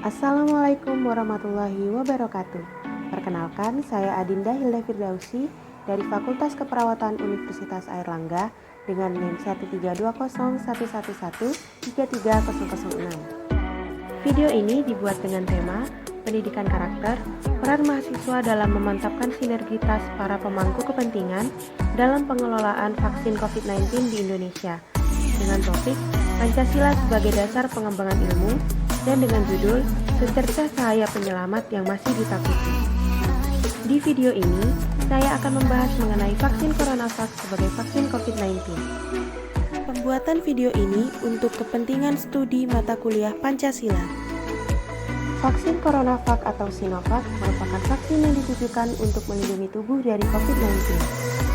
Assalamualaikum warahmatullahi wabarakatuh. Perkenalkan, saya Adinda Hilda Firdausi dari Fakultas Keperawatan Universitas Airlangga dengan NIM 1320111-33006. Video ini dibuat dengan tema pendidikan karakter, peran mahasiswa dalam memantapkan sinergitas para pemangku kepentingan dalam pengelolaan vaksin COVID-19 di Indonesia dengan topik Pancasila sebagai dasar pengembangan ilmu dan dengan judul Secercah Cahaya Penyelamat yang Masih Ditakuti. Di video ini, saya akan membahas mengenai vaksin CoronaVac sebagai vaksin COVID-19. Pembuatan video ini untuk kepentingan studi mata kuliah Pancasila. Vaksin CoronaVac atau Sinovac merupakan vaksin yang ditujukan untuk melindungi tubuh dari COVID-19.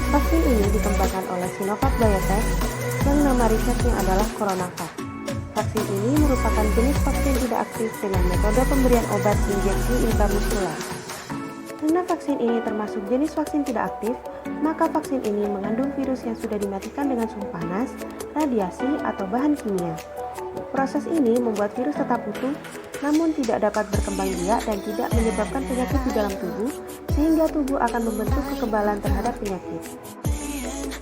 Vaksin ini dikembangkan oleh Sinovac Biotech yang nama risetnya adalah CoronaVac. Vaksin ini merupakan jenis vaksin tidak aktif dengan metode pemberian obat injeksi intramuskular. Karena vaksin ini termasuk jenis vaksin tidak aktif, maka vaksin ini mengandung virus yang sudah dimatikan dengan suhu panas, radiasi, atau bahan kimia. Proses ini membuat virus tetap utuh, namun tidak dapat berkembang biak dan tidak menyebabkan penyakit di dalam tubuh, sehingga tubuh akan membentuk kekebalan terhadap penyakit.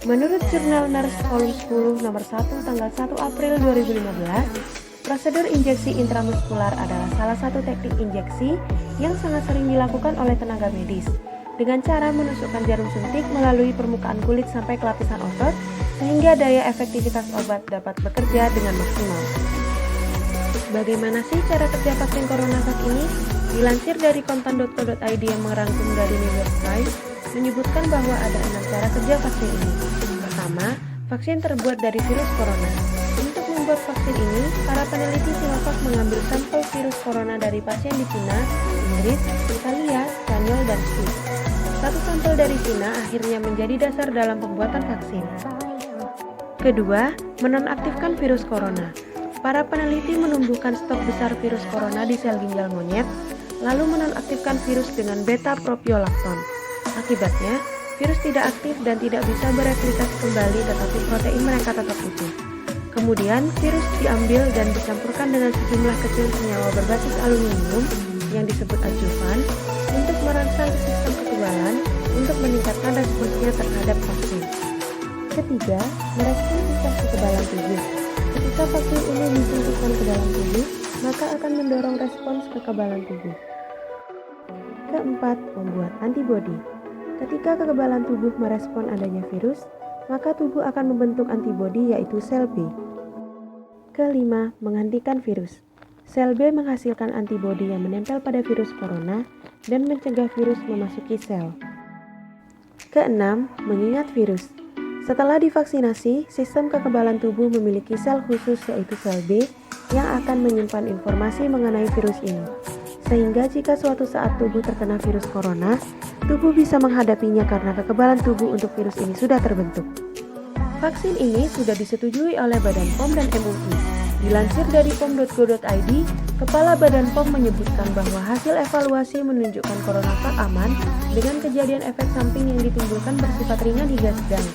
Menurut jurnal Nurse Volume 10 nomor 1 tanggal 1 April 2015, prosedur injeksi intramuskular adalah salah satu teknik injeksi yang sangat sering dilakukan oleh tenaga medis dengan cara menusukkan jarum suntik melalui permukaan kulit sampai ke lapisan otot sehingga daya efektivitas obat dapat bekerja dengan maksimal. Bagaimana sih cara kerja vaksin CoronaVac ini? Dilansir dari kontan.co.id yang merangkum dari New York Times, menyebutkan bahwa ada 6 cara kerja vaksin ini. Pertama, vaksin terbuat dari virus corona. Untuk membuat vaksin ini, para peneliti Sinovac mengambil sampel virus corona dari pasien di Cina, Inggris, Italia, Spanyol, dan Swiss. Satu sampel dari Cina akhirnya menjadi dasar dalam pembuatan vaksin. Kedua, menonaktifkan virus corona. Para peneliti menumbuhkan stok besar virus corona di sel ginjal monyet, lalu menonaktifkan virus dengan beta-propiolactone. Akibatnya, virus tidak aktif dan tidak bisa bereplikasi kembali tetapi protein mereka tetap utuh. Kemudian, virus diambil dan dicampurkan dengan sejumlah kecil senyawa berbasis aluminium yang disebut adjuvan untuk merangsang sistem kekebalan untuk meningkatkan responsnya terhadap vaksin. Ketiga, merespon sistem kekebalan tubuh. Ketika vaksin ini disuntikkan ke dalam tubuh, maka akan mendorong respons kekebalan tubuh. Keempat, membuat antibodi. Ketika kekebalan tubuh merespon adanya virus, maka tubuh akan membentuk antibodi yaitu sel B. Kelima, menghentikan virus. Sel B menghasilkan antibodi yang menempel pada virus corona dan mencegah virus memasuki sel. Keenam, mengingat virus. Setelah divaksinasi, sistem kekebalan tubuh memiliki sel khusus yaitu sel B yang akan menyimpan informasi mengenai virus ini. Sehingga jika suatu saat tubuh terkena virus corona, tubuh bisa menghadapinya karena kekebalan tubuh untuk virus ini sudah terbentuk. Vaksin ini sudah disetujui oleh Badan POM dan MUI. Dilansir dari pom.go.id, Kepala Badan POM menyebutkan bahwa hasil evaluasi menunjukkan CoronaVac aman dengan kejadian efek samping yang ditimbulkan bersifat ringan hingga sedang,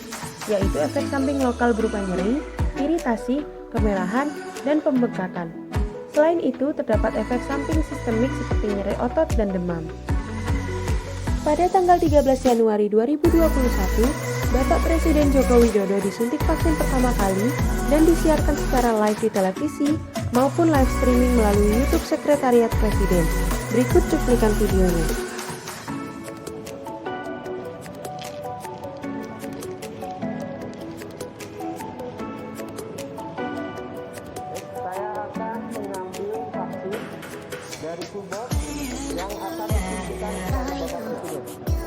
yaitu efek samping lokal berupa nyeri, iritasi, kemerahan, dan pembengkakan. Selain itu, terdapat efek samping sistemik seperti nyeri otot dan demam. Pada tanggal 13 Januari 2021, Bapak Presiden Joko Widodo disuntik vaksin pertama kali dan disiarkan secara live di televisi maupun live streaming melalui YouTube Sekretariat Presiden. Berikut cuplikan videonya. Saya akan mengambil vaksin dari sumber yang akan disuntikan kepada Bapak Presiden.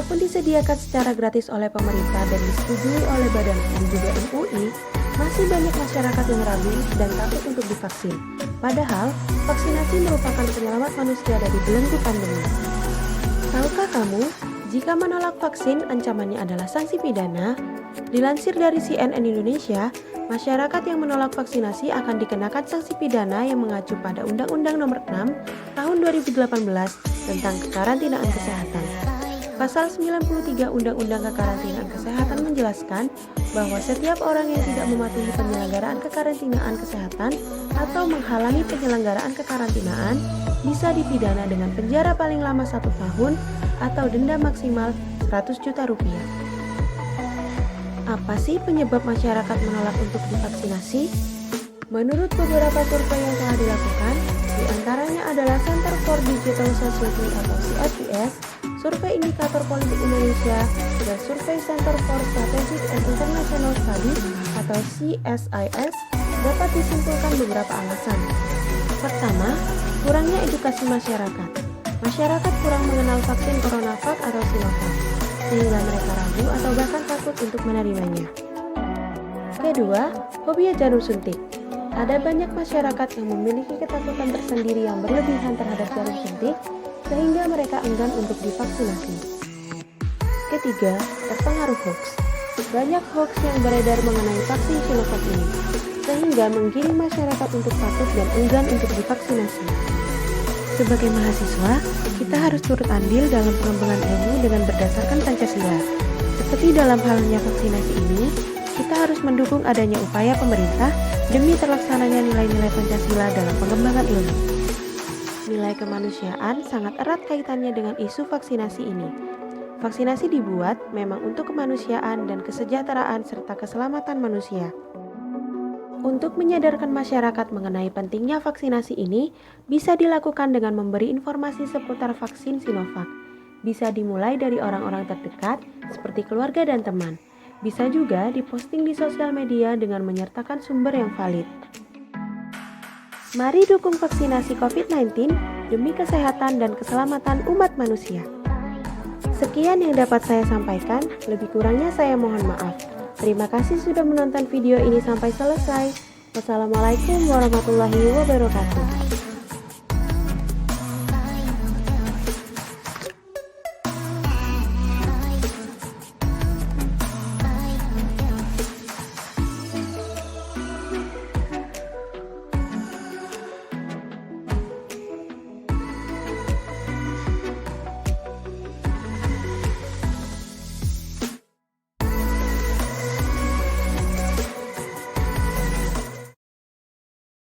Walaupun disediakan secara gratis oleh pemerintah dan disetujui oleh Badan POM juga MUI, masih banyak masyarakat yang ragu dan takut untuk divaksin. Padahal, vaksinasi merupakan penyelamat manusia dari belenggu pandemi. Tahukah kamu, jika menolak vaksin, ancamannya adalah sanksi pidana? Dilansir dari CNN Indonesia, masyarakat yang menolak vaksinasi akan dikenakan sanksi pidana yang mengacu pada Undang-Undang Nomor 6 Tahun 2018 tentang kekarantinaan kesehatan. Pasal 93 Undang-Undang Kekarantinaan Kesehatan menjelaskan bahwa setiap orang yang tidak mematuhi penyelenggaraan kekarantinaan kesehatan atau menghalangi penyelenggaraan kekarantinaan bisa dipidana dengan penjara paling lama 1 tahun atau denda maksimal 100 juta rupiah. Apa sih penyebab masyarakat menolak untuk divaksinasi? Menurut beberapa survei yang telah dilakukan, di antaranya adalah Center for Digital Society atau CSIS, Survei Indikator Politik Indonesia, dan Survei Center for Strategic and International Studies atau CSIS, dapat disimpulkan beberapa alasan. Pertama, kurangnya edukasi masyarakat. Masyarakat kurang mengenal vaksin CoronaVac atau Sinovac, sehingga mereka ragu atau bahkan takut untuk menerimanya. Kedua, fobia jarum suntik. Ada banyak masyarakat yang memiliki ketakutan tersendiri yang berlebihan terhadap jarum suntik, sehingga mereka enggan untuk divaksinasi. Ketiga, terpengaruh hoax. Banyak hoax yang beredar mengenai vaksin Sinovac ini, sehingga menggiring masyarakat untuk takut dan enggan untuk divaksinasi. Sebagai mahasiswa, kita harus turut andil dalam pengembangan ilmu dengan berdasarkan Pancasila. Seperti dalam halnya vaksinasi ini, kita harus mendukung adanya upaya pemerintah demi terlaksananya nilai-nilai Pancasila dalam pengembangan ilmu. Nilai kemanusiaan sangat erat kaitannya dengan isu vaksinasi ini. Vaksinasi dibuat memang untuk kemanusiaan dan kesejahteraan serta keselamatan manusia. Untuk menyadarkan masyarakat mengenai pentingnya vaksinasi ini, bisa dilakukan dengan memberi informasi seputar vaksin Sinovac. Bisa dimulai dari orang-orang terdekat, seperti keluarga dan teman. Bisa juga diposting di sosial media dengan menyertakan sumber yang valid. Mari dukung vaksinasi COVID-19 demi kesehatan dan keselamatan umat manusia. Sekian yang dapat saya sampaikan, lebih kurangnya saya mohon maaf. Terima kasih sudah menonton video ini sampai selesai. Wassalamualaikum warahmatullahi wabarakatuh.